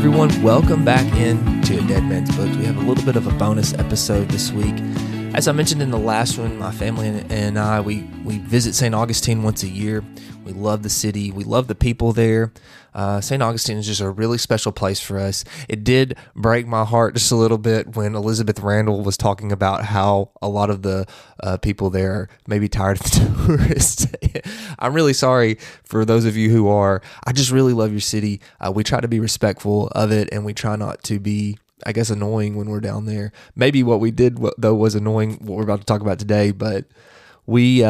everyone, welcome back into A Dead Man's Books. We have a little bit of a bonus episode this week. As I mentioned in the last one, my family and I, we visit St. Augustine once a year. We love the city. We love the people there. St. Augustine is just a really special place for us. It did break my heart just a little bit when Elizabeth Randall was talking about how a lot of the people there may be tired of the tourists. I'm really sorry for those of you who are. I just really love your city. We try to be respectful of it, and we try not to be, I guess, annoying when we're down there. Maybe what we did, though, was annoying, what we're about to talk about today, but we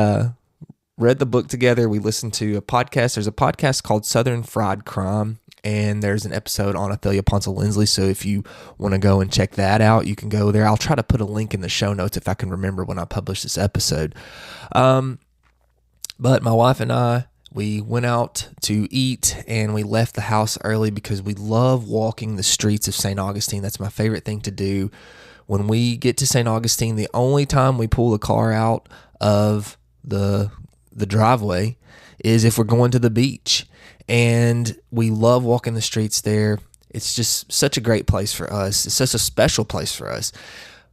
read the book together. We listened to a podcast. There's a podcast called Southern Fried Crime, and there's an episode on Athalia Ponsell Lindsley, so if you want to go and check that out, you can go there. I'll try to put a link in the show notes if I can remember when I publish this episode. But my wife and I, we went out to eat, and we left the house early because we love walking the streets of St. Augustine. That's my favorite thing to do. When we get to St. Augustine, the only time we pull the car out of the driveway is if we're going to the beach, and we love walking the streets there. It's just such a great place for us. It's such a special place for us.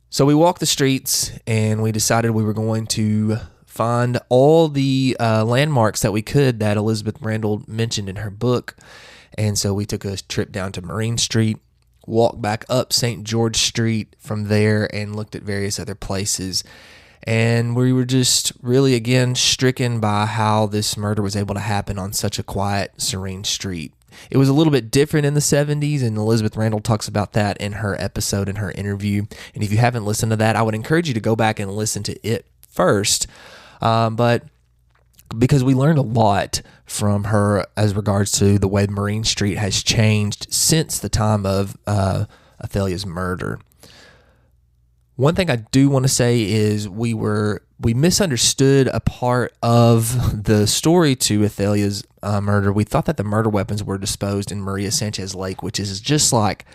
So we walked the streets, and we decided we were going to find all the landmarks that we could that Elizabeth Randall mentioned in her book. And so we took a trip down to Marine Street, walked back up St. George Street from there, and looked at various other places. And we were just really, again, stricken by how this murder was able to happen on such a quiet, serene street. It was a little bit different in the 70s, and Elizabeth Randall talks about that in her episode, in her interview. And if you haven't listened to that, I would encourage you to go back and listen to it first. But because we learned a lot from her as regards to the way Marine Street has changed since the time of Athalia's murder. One thing I do want to say is we misunderstood a part of the story to Athalia's murder. We thought that the murder weapons were disposed in Maria Sanchez Lake, which is just like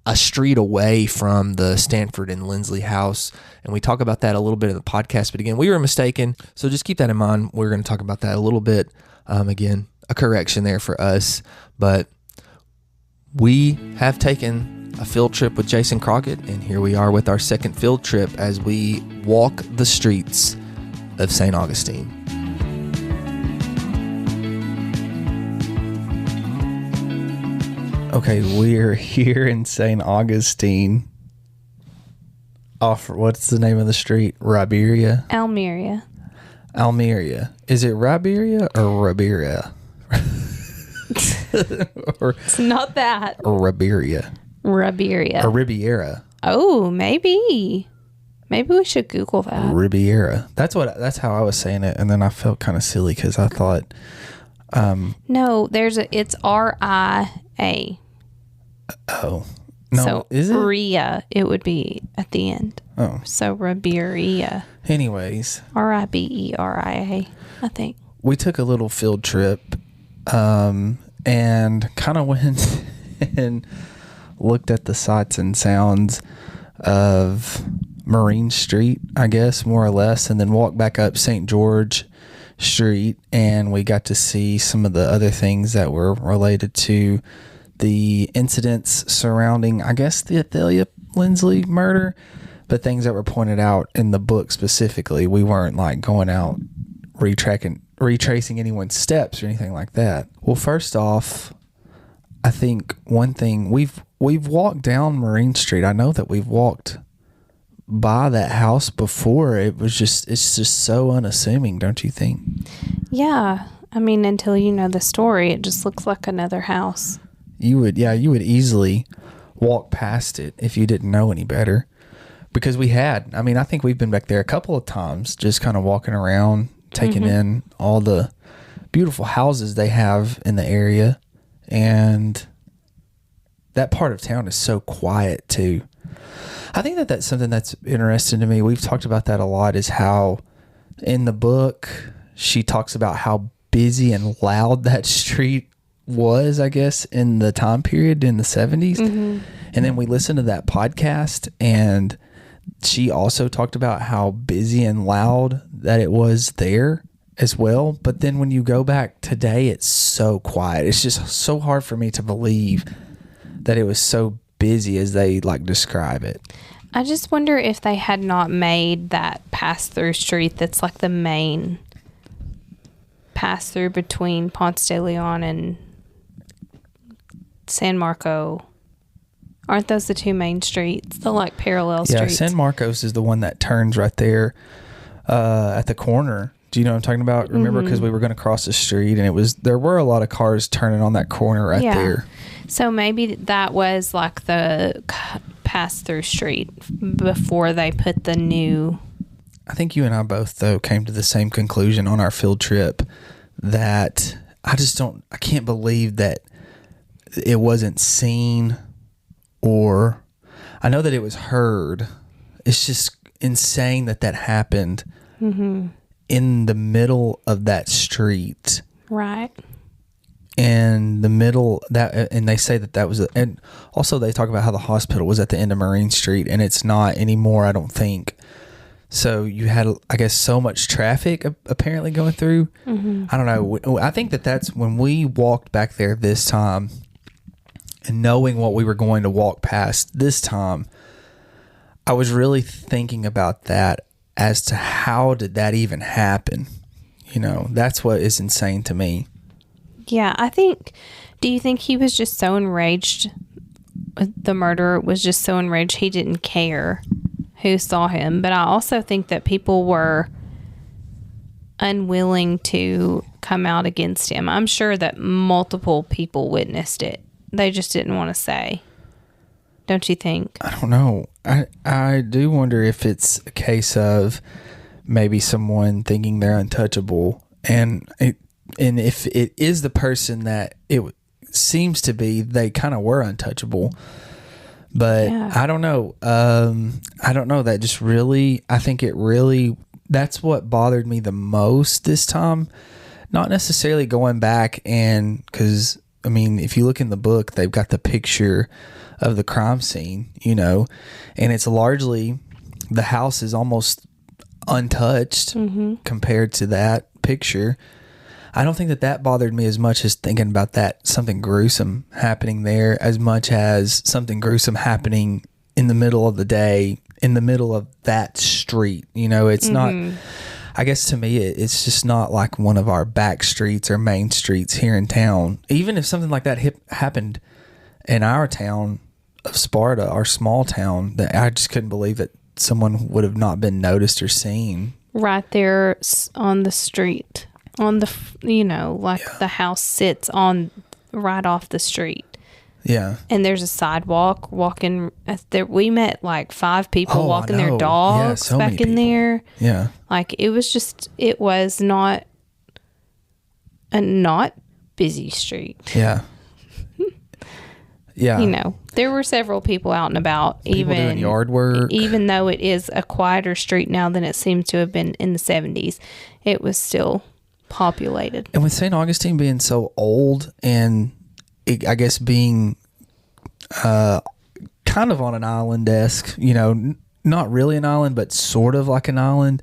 a street away from the Stanford and Lindsley house. And we talk about that a little bit in the podcast, but again, we were mistaken. So just keep that in mind. We're going to talk about that a little bit. Again, a correction there for us, but we have taken a field trip with Jason Crockett, and here we are with our second field trip as we walk the streets of St. Augustine. Okay, we're here in St. Augustine. What's the name of the street? Riberia? Almeria. Is it Riberia or Riberia? It's not that. Or Riberia. Or Riviera. Oh, maybe we should Google that. Riviera. That's how I was saying it, and then I felt kind of silly because I thought. No, it's RIA. Oh no, so is it Ria? It would be at the end. Oh, so Riberia. Anyways, RIBERIA. I think we took a little field trip, and kind of went and looked at the sights and sounds of Marine Street, I guess, more or less, and then walked back up St. George Street, and we got to see some of the other things that were related to the incidents surrounding, I guess, the Athalia Lindsley murder, but things that were pointed out in the book specifically. We weren't like going out retracing anyone's steps or anything like that. Well, first off, I think one thing, we've walked down Marine Street. I know that we've walked by that house before. It's just so unassuming, don't you think? Yeah. I mean, until you know the story, it just looks like another house. You would easily walk past it if you didn't know any better. Because I think we've been back there a couple of times, just kind of walking around, taking in all the beautiful houses they have in the area. And that part of town is so quiet too. I think that's something that's interesting to me. We've talked about that a lot, is how in the book she talks about how busy and loud that street was, I guess, in the time period in the 70s. And then we listened to that podcast, and she also talked about how busy and loud that it was there as well. But then when you go back today, it's so quiet. It's just so hard for me to believe that it was so busy as they like describe it. I just wonder if they had not made that pass-through street that's like the main pass-through between Ponce de Leon and San Marco. Aren't those the two main streets? The like parallel streets? Yeah, San Marcos is the one that turns right there at the corner. Do you know what I'm talking about? Remember, because we were going to cross the street, and there were a lot of cars turning on that corner right there. So maybe that was like the pass-through street before they put the new... I think you and I both, though, came to the same conclusion on our field trip that I can't believe that it wasn't seen, or I know that it was heard. It's just insane that happened in the middle of that street. Right. And the middle and they say that was and also they talk about how the hospital was at the end of Marine Street, and it's not anymore, I don't think. So you had, I guess, so much traffic apparently going through. I don't know. I think that's when we walked back there this time, and knowing what we were going to walk past this time, I was really thinking about that as to how did that even happen. That's what is insane to me. Yeah, do you think he was just so enraged? The murderer was just so enraged he didn't care who saw him. But I also think that people were unwilling to come out against him. I'm sure that multiple people witnessed it. They just didn't want to say. Don't you think? I don't know. I do wonder if it's a case of maybe someone thinking they're untouchable, and if it is the person that it seems to be, they kind of were untouchable. But yeah. I don't know. I don't know. That just really, I think it really, that's what bothered me the most this time. Not necessarily going back because, I mean, if you look in the book, they've got the picture of the crime scene, and it's largely, the house is almost untouched compared to that picture. I don't think that bothered me as much as thinking about something gruesome happening there, as much as something gruesome happening in the middle of the day, in the middle of that street. It's not, I guess to me, it's just not like one of our back streets or main streets here in town. Even if something like that happened in our town of Sparta, our small town, that I just couldn't believe that someone would have not been noticed or seen. Right there on the street. On the, the house sits on right off the street. Yeah. And there's a sidewalk walking. We met like 5 people walking their dogs back in there. Yeah. Like it was not a not busy street. Yeah. Yeah. There were several people out and about, people doing yard work. Even though it is a quieter street now than it seems to have been in the 70s, it was still populated. And with St. Augustine being so old, and I guess being kind of on an island-esque, not really an island, but sort of like an island,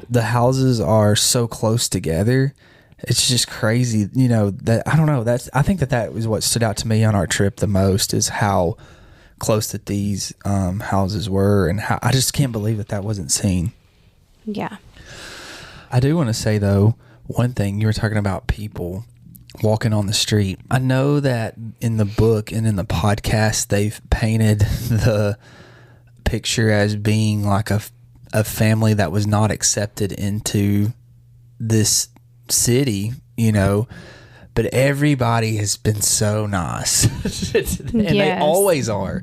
the houses are so close together. It's just crazy, that I don't know. I think that was what stood out to me on our trip the most, is how close that these houses were, and how I just can't believe that wasn't seen. Yeah. I do want to say, though, one thing, you were talking about people walking on the street. I know that in the book and in the podcast, they've painted the picture as being like a family that was not accepted into this city, but everybody has been so nice. And they always are.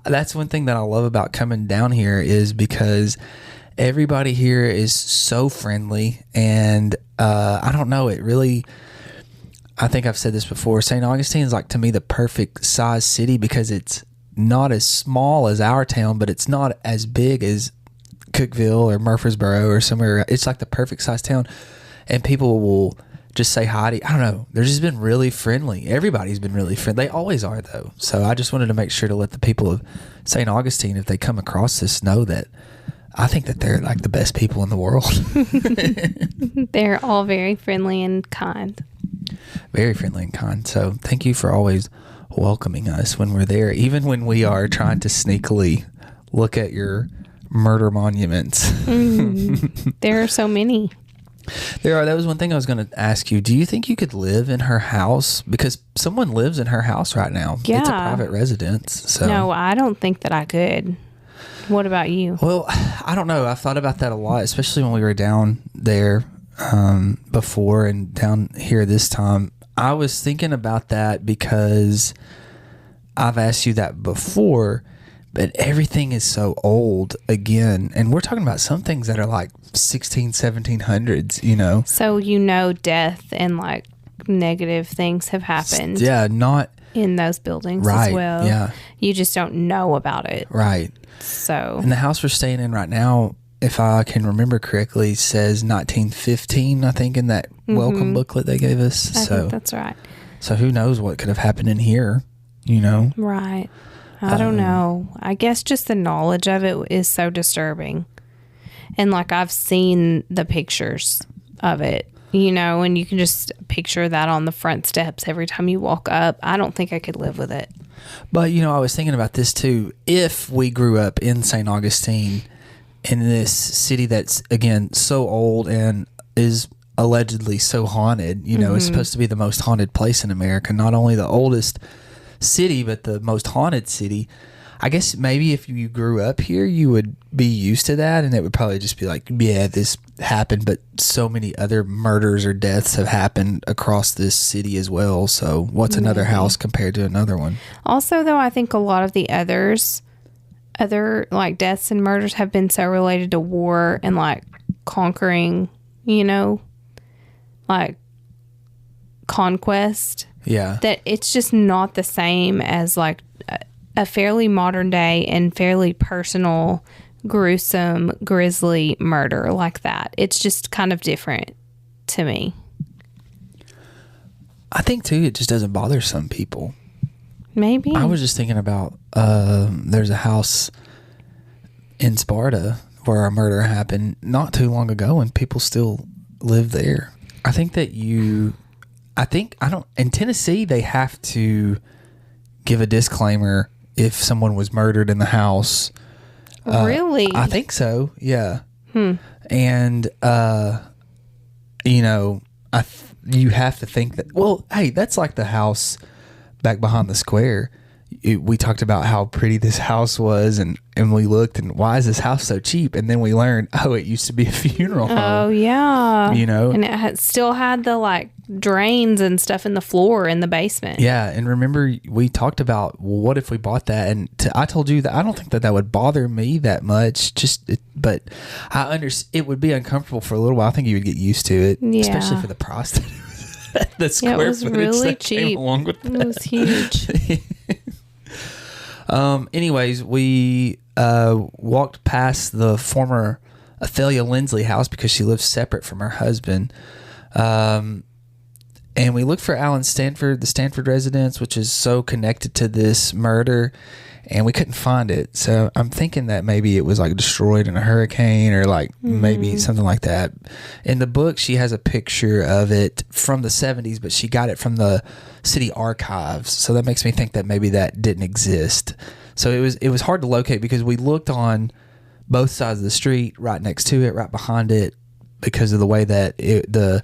That's one thing that I love about coming down here, is because everybody here is so friendly, and I don't know, it really, I think I've said this before, St. Augustine is like, to me, the perfect size city, because it's not as small as our town, but it's not as big as Cookeville or Murfreesboro or somewhere. It's like the perfect size town, and people will just say hi to, I don't know, they've just been really friendly. Everybody's been really friendly. They always are, though. So I just wanted to make sure to let the people of St. Augustine, if they come across this, know that I think that they're like the best people in the world. They're all very friendly and kind. Very friendly and kind. So thank you for always welcoming us when we're there, even when we are trying to sneakily look at your murder monuments. There are so many. That was one thing I was going to ask you. Do you think you could live in her house? Because someone lives in her house right now. Yeah. It's a private residence. So. No, I don't think that I could. What about you? Well, I don't know. I've thought about that a lot, especially when we were down there before and down here this time. I was thinking about that because I've asked you that before, but everything is so old again. And we're talking about some things that are like 1700s, you know? So, death and like negative things have happened. Yeah, not in those buildings right, as well. Yeah. You just don't know about it. Right. So. And the house we're staying in right now, if I can remember correctly, says 1915, I think, in that welcome booklet they gave us. I think that's right. So who knows what could have happened in here, you know? Right. I don't know. I guess just the knowledge of it is so disturbing. And like I've seen the pictures of it, and you can just picture that on the front steps every time you walk up. I don't think I could live with it. But, I was thinking about this too. If we grew up in St. Augustine, in this city that's, again, so old and is allegedly so haunted, it's supposed to be the most haunted place in America, not only the oldest city, but the most haunted city. I guess maybe if you grew up here, you would be used to that, and it would probably just be like, yeah, this happened, but so many other murders or deaths have happened across this city as well. So what's another house compared to another one? Also, though, I think a lot of the other like deaths and murders have been so related to war and like conquering, like conquest. Yeah. That it's just not the same as like a fairly modern day and fairly personal, gruesome, grisly murder like that. It's just kind of different to me. I think too, it just doesn't bother some people. Maybe. I was just thinking about there's a house in Sparta where a murder happened not too long ago and people still live there. I think that in Tennessee, they have to give a disclaimer if someone was murdered in the house. Really? I think so. Yeah. And, you have to think that, well, hey, that's like the house back behind the square. We talked about how pretty this house was, and we looked, and why is this house so cheap? And then we learned, it used to be a funeral home. Oh, yeah. And it still had the like drains and stuff in the floor in the basement. Yeah, and remember we talked about, well, what if we bought that? And I told you that I don't think that would bother me that much. But it would be uncomfortable for a little while. I think you would get used to it, especially for the prostitutes. The square it was footage really that cheap. came along with that. It was huge. Anyways, we walked past the former Athalia Lindsley house because she lives separate from her husband. And we looked for Alan Stanford, the Stanford residence, which is so connected to this murder, and we couldn't find it. So I'm thinking that maybe it was like destroyed in a hurricane or like maybe something like that. In the book, she has a picture of it from the 70s, but she got it from the city archives. So that makes me think that maybe that didn't exist. So it was hard to locate because we looked on both sides of the street, right next to it, right behind it, because of the way that the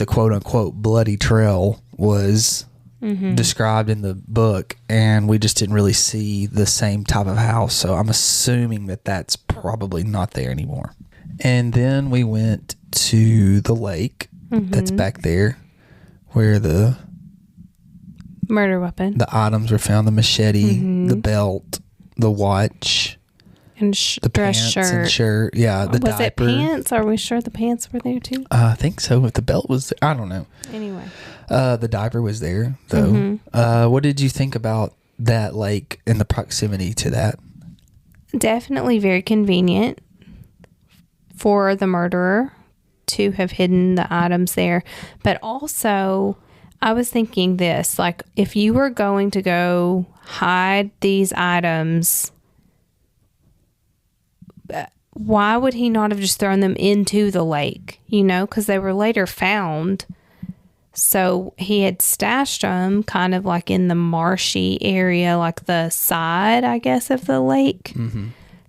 quote unquote bloody trail was described in the book, and we just didn't really see the same type of house. So I'm assuming that that's probably not there anymore. And then we went to the lake that's back there where the murder weapon, the items were found, the machete, the belt, the watch, and the dress pants and shirt. Yeah, the diaper. Was it pants? Are we sure the pants were there too? I think so. If the belt was there, I don't know. Anyway. The diaper was there, though. What did you think about that lake and the proximity to that? Definitely very convenient for the murderer to have hidden the items there. But also, I was thinking this, like, if you were going to go hide these items, why would he not have just thrown them into the lake? Because they were later found. So he had stashed them kind of like in the marshy area, like the side, I guess, of the lake,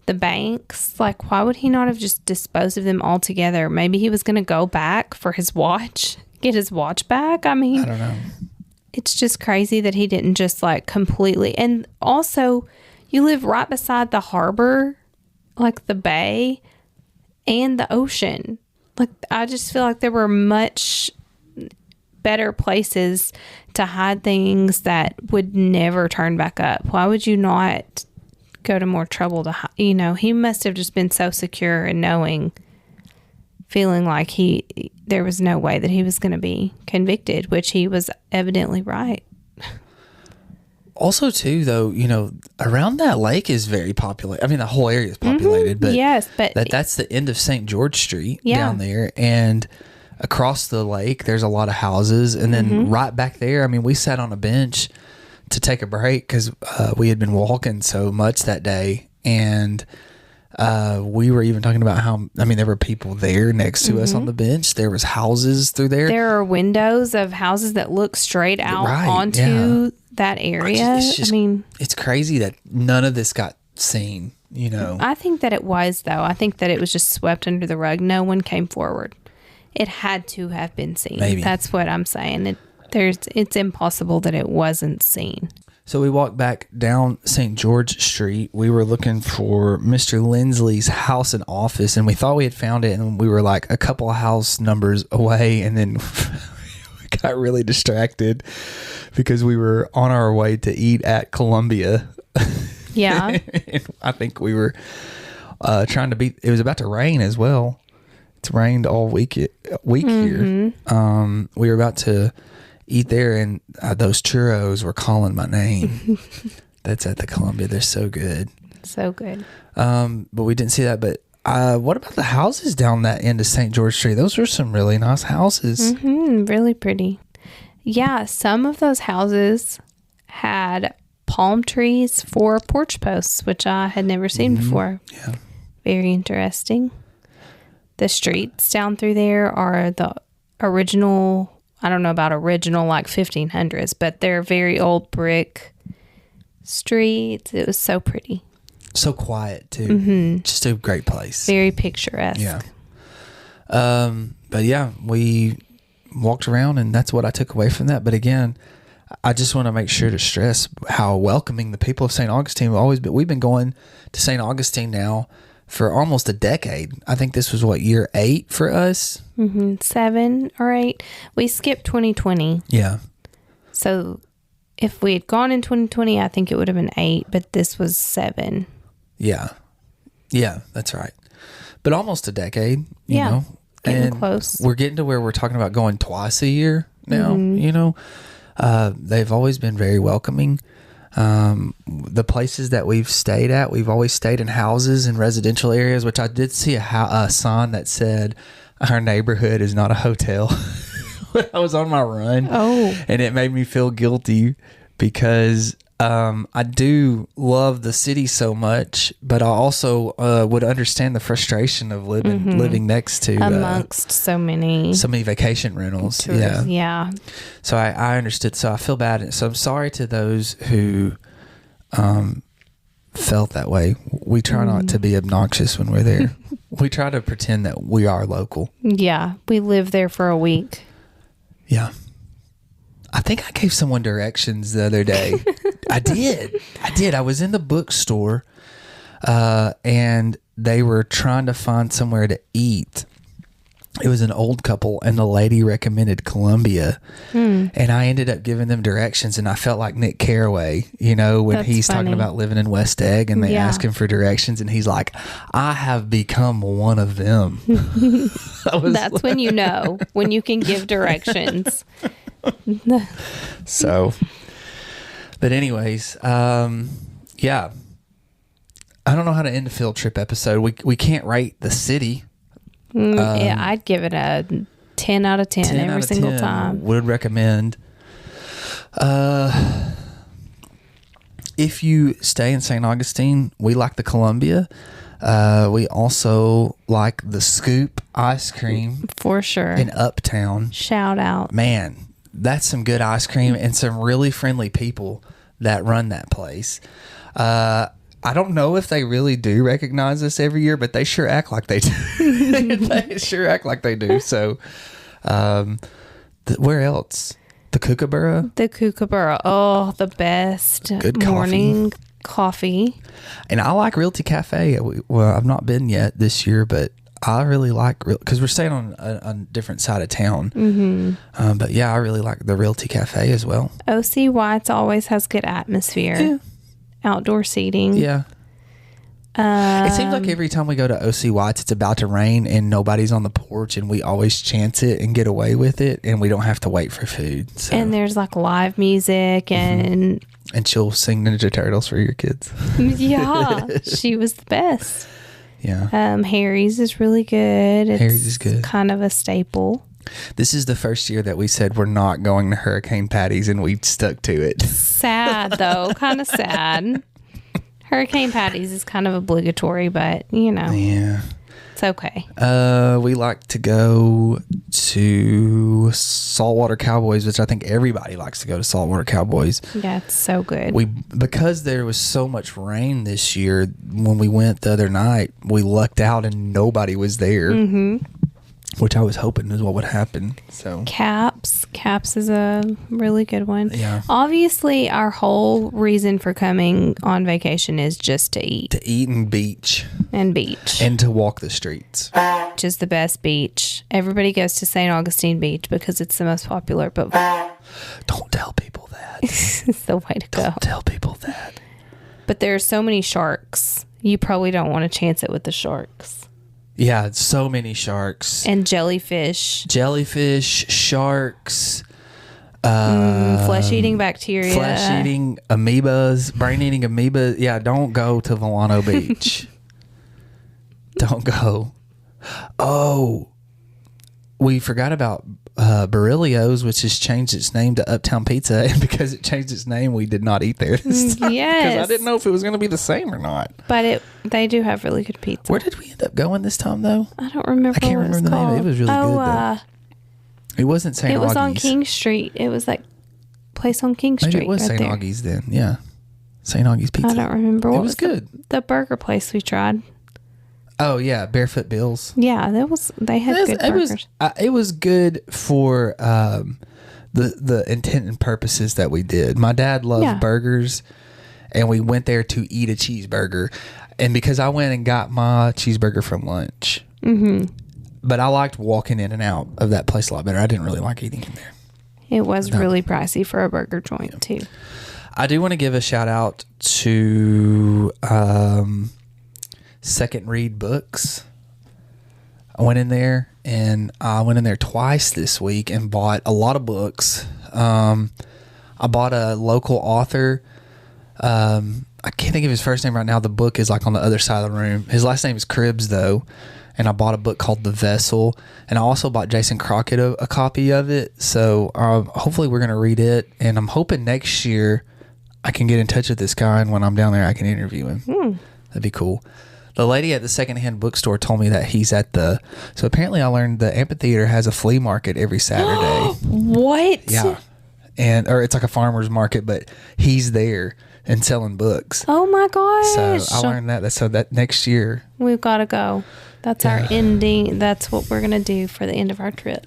the banks. Like, why would he not have just disposed of them all together? Maybe he was going to go back for his watch, get his watch back. I mean, I don't know. It's just crazy that he didn't just like completely. And also, you live right beside the harbor, like the bay and the ocean. Like, I just feel like there were much better places to hide things that would never turn back up. Why would you not go to more trouble to hide? You know, he must have just been so secure in knowing, feeling like there was no way that he was going to be convicted, which he was evidently right. Also, too, though, you know, around that lake is very popular. I mean, the whole area is populated, but yes, but that's the end of St. George Street Yeah. down there, and across the lake, there's a lot of houses, and then right back there, I mean, we sat on a bench to take a break because we had been walking so much that day, and we were even talking about how, I mean, there were people there next to us on the bench. There was houses through there. There are windows of houses that look straight out onto that area. I mean, it's crazy that none of this got seen, you know. I think that it was, though. I think that it was just swept under the rug. No one came forward. It had to have been seen. Maybe. That's what I'm saying. It's impossible that it wasn't seen. So we walked back down St. George Street. We were looking for Mr. Lindsley's house and office, and we thought we had found it, and we were like a couple of house numbers away, and then we got really distracted because we were on our way to eat at Columbia. Yeah. I think we were trying to beat, it was about to rain as well. It's rained all week here. We were about to eat there, and those churros were calling my name. That's at the Columbia. They're so good. So good. But we didn't see that. But what about the houses down that end of St. George Street? Those were some really nice houses. Really pretty. Yeah, some of those houses had palm trees for porch posts, which I had never seen before. Yeah. Very interesting. The streets down through there are the original, I don't know about original like 1500s, but they're very old brick streets. It was so pretty. So quiet too. Just a great place. Very picturesque. Yeah. But yeah, we walked around, and that's what I took away from that. But again, I just want to make sure to stress how welcoming the people of St. Augustine have always been. We've been going to St. Augustine now for almost a decade. I think this was year 8 for us. 7 or 8. We skipped 2020. Yeah. So if we had gone in 2020, I think it would have been 8, but this was 7. Yeah. Yeah, that's right. But almost a decade, you know. Getting close. We're getting to where we're talking about going twice a year now, you know. They've always been very welcoming. The places that we've stayed at, we've always stayed in houses in residential areas, which I did see a sign that said, "Our neighborhood is not a hotel." When I was on my run. Oh. And it made me feel guilty because I do love the city so much, but I also would understand the frustration of living next to amongst so many vacation rentals. tourists. Yeah. So I understood. So I feel bad. So I'm sorry to those who felt that way. We try not to be obnoxious when we're there. We try to pretend that we are local. Yeah. We lived there for a week. Yeah. I think I gave someone directions the other day. I did. I was in the bookstore and they were trying to find somewhere to eat. It was an old couple, and the lady recommended Columbia. And I ended up giving them directions, and I felt like Nick Carraway, you know, when That's he's funny. talking about living in West Egg, and they ask him for directions, and he's like, "I have become one of them." That's when you know, when you can give directions. So, but anyways, yeah, I don't know how to end a field trip episode. We can't rate the city. Yeah, I'd give it a 10 out of 10, 10 every out of single 10. time. Would recommend. If you stay in St. Augustine, we like the Columbia. We also like the Scoop ice cream For sure. in Uptown. Shout out. Man, that's some good ice cream and some really friendly people that run that place. I don't know if they really do recognize us every year, but they sure act like they do. They sure act like they do. So, where else? The Kookaburra? The Kookaburra. Oh, the best Good morning coffee. And I like Realty Cafe. Well, I've not been yet this year, but I really like, because we're staying on a different side of town. Mm-hmm. But yeah, I really like the Realty Cafe as well. O.C. White's always has good atmosphere. Yeah. Outdoor seating. Yeah. It seems like every time we go to O.C. White's, it's about to rain and nobody's on the porch, and we always chance it and get away with it, and we don't have to wait for food. So. And there's like live music and... And she'll sing Ninja Turtles for your kids. Yeah. She was the best. Yeah. Harry's is really good. Harry's is good. Kind of a staple. This is the first year that we said we're not going to Hurricane Patty's, and we stuck to it. Sad, though. Kind of sad. Hurricane Patty's is kind of obligatory, but, Yeah. It's okay. We like to go to Saltwater Cowboys, which I think everybody likes to go to Saltwater Cowboys. Yeah, it's so good. Because there was so much rain this year, when we went the other night, we lucked out and nobody was there. Mm-hmm. Which I was hoping is what would happen. So Caps is a really good one. Yeah. Obviously, our whole reason for coming on vacation is just to eat. To eat and beach. And to walk the streets. Which is the best beach. Everybody goes to St. Augustine Beach because it's the most popular. But don't tell people that. It's the way to go. Don't tell people that. But there are so many sharks. You probably don't want to chance it with the sharks. Yeah, so many sharks. And jellyfish. Sharks. Flesh-eating bacteria. Flesh-eating amoebas. Brain-eating amoebas. Yeah, don't go to Volano Beach. Don't go. Oh, we forgot about Barilio's, which has changed its name to Uptown Pizza. And because it changed its name, we did not eat there this time. Yes. Because I didn't know if it was going to be the same or not. But they do have really good pizza. Where did we end up going this time, though? I don't remember. I can't remember the name. It was really good, though. It wasn't St. Augie's. It was on King Street. It was like place on King Street. Maybe it was right St. there. Augie's then. Yeah. St. Augie's Pizza. I don't remember. What it was good. The burger place we tried. Oh, yeah. Barefoot Bill's. Yeah, they had good burgers. It was good for the intent and purposes that we did. My dad loves burgers, and we went there to eat a cheeseburger. And because I went and got my cheeseburger from lunch. Mm-hmm. But I liked walking in and out of that place a lot better. I didn't really like eating in there. It was really pricey for a burger joint, too. I do want to give a shout out to Second Read Books. I went in there twice this week and bought a lot of books. I bought a local author. I can't think of his first name right now. The book is like on the other side of the room. His last name is Cribbs, though. And I bought a book called The Vessel. And I also bought Jason Crockett a copy of it. So hopefully we're going to read it. And I'm hoping next year I can get in touch with this guy. And when I'm down there, I can interview him. That'd be cool. The lady at the secondhand bookstore told me that he's at so apparently I learned the amphitheater has a flea market every Saturday. What? Yeah. Or it's like a farmer's market, but he's there and selling books. Oh my gosh. So I learned that. So that next year. We've got to go. That's our ending. That's what we're going to do for the end of our trip.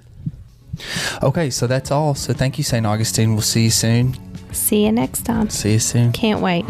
Okay, so that's all. So thank you, St. Augustine. We'll see you soon. See you next time. See you soon. Can't wait.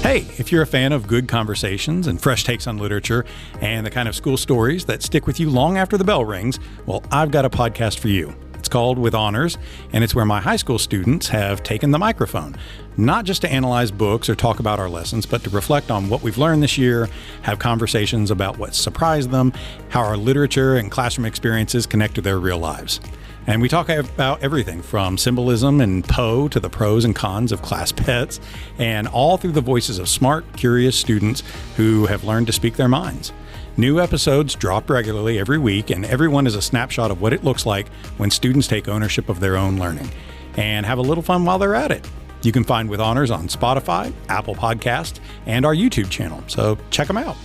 Hey, if you're a fan of good conversations and fresh takes on literature and the kind of school stories that stick with you long after the bell rings, well, I've got a podcast for you. It's called With Honors, and it's where my high school students have taken the microphone, not just to analyze books or talk about our lessons, but to reflect on what we've learned this year, have conversations about what surprised them, how our literature and classroom experiences connect to their real lives. And we talk about everything from symbolism and Poe to the pros and cons of class pets, and all through the voices of smart, curious students who have learned to speak their minds. New episodes drop regularly every week, and everyone is a snapshot of what it looks like when students take ownership of their own learning and have a little fun while they're at it. You can find With Honors on Spotify, Apple Podcasts, and our YouTube channel, so check them out.